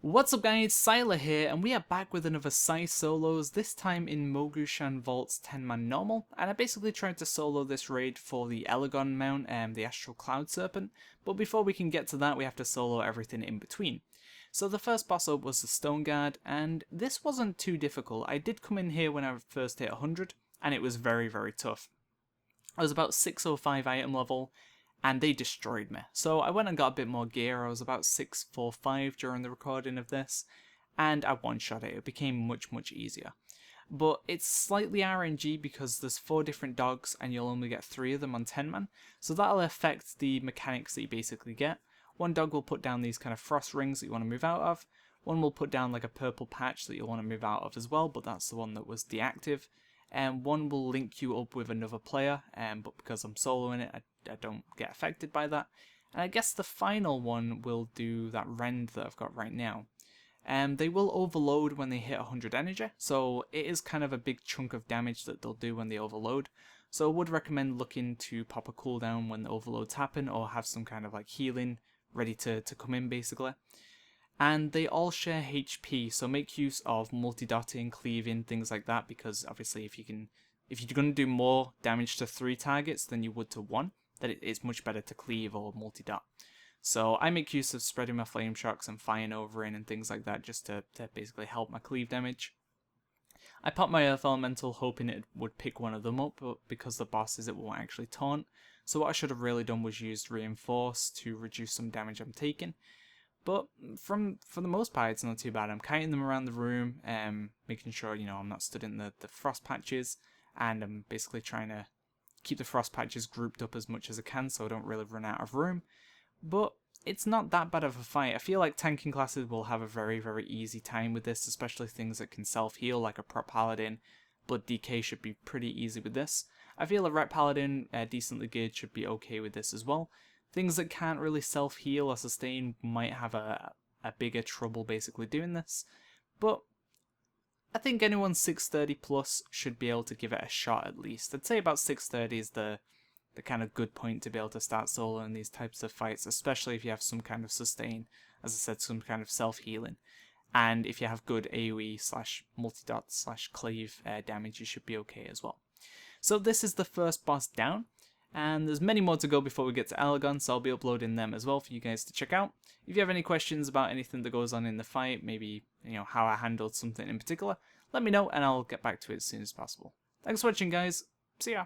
What's up guys, Syiler here, and we are back with another Syi-Solos, this time in Mogu'shan Vault's 10-man normal, and I basically tried to solo this raid for the Elegon Mount and the Astral Cloud Serpent, but before we can get to that we have to solo everything in between. So the first boss up was the Stone Guard, and this wasn't too difficult. I did come in here when I first hit 100, and it was very tough. I was about 605 item level, and they destroyed me. So I went and got a bit more gear. I was about 645 during the recording of this, and I one-shot it. It became much easier. But it's slightly RNG because there's 4 different dogs and you'll only get 3 of them on 10 man, so that'll affect the mechanics that you basically get. One dog will put down these kind of frost rings that you want to move out of, one will put down like a purple patch that you'll want to move out of as well, but that's the one that was deactive, and one will link you up with another player, but because I'm soloing it, I don't get affected by that. And I guess the final one will do that rend that I've got right now. They will overload when they hit 100 energy, so it is kind of a big chunk of damage that they'll do when they overload. So I would recommend looking to pop a cooldown when the overloads happen, or have some kind of like healing ready to come in basically. And they all share HP, so make use of multi-dotting, cleaving, things like that, because obviously if you're going to do more damage to 3 targets than you would to 1, then it's much better to cleave or multi-dot. So I make use of spreading my flame shocks and firing over in and things like that just to basically help my cleave damage. I popped my Earth Elemental hoping it would pick one of them up, but because the boss is, it won't actually taunt. So what I should have really done was used Reinforce to reduce some damage I'm taking. But for the most part, it's not too bad. I'm kiting them around the room, making sure, I'm not stood in the frost patches, and I'm basically trying to keep the frost patches grouped up as much as I can so I don't really run out of room. But it's not that bad of a fight. I feel like tanking classes will have a very easy time with this, especially things that can self-heal like a prop paladin. Blood DK should be pretty easy with this. I feel a rep paladin, decently geared, should be okay with this as well. Things that can't really self-heal or sustain might have a bigger trouble basically doing this. But I think anyone 630 plus should be able to give it a shot at least. I'd say about 630 is the kind of good point to be able to start soloing these types of fights, especially if you have some kind of sustain, as I said, some kind of self-healing. And if you have good AoE / multi-dot / cleave damage, you should be okay as well. So this is the first boss down, and there's many more to go before we get to Elegon, so I'll be uploading them as well for you guys to check out. If you have any questions about anything that goes on in the fight, maybe how I handled something in particular, let me know and I'll get back to it as soon as possible. Thanks for watching guys, see ya!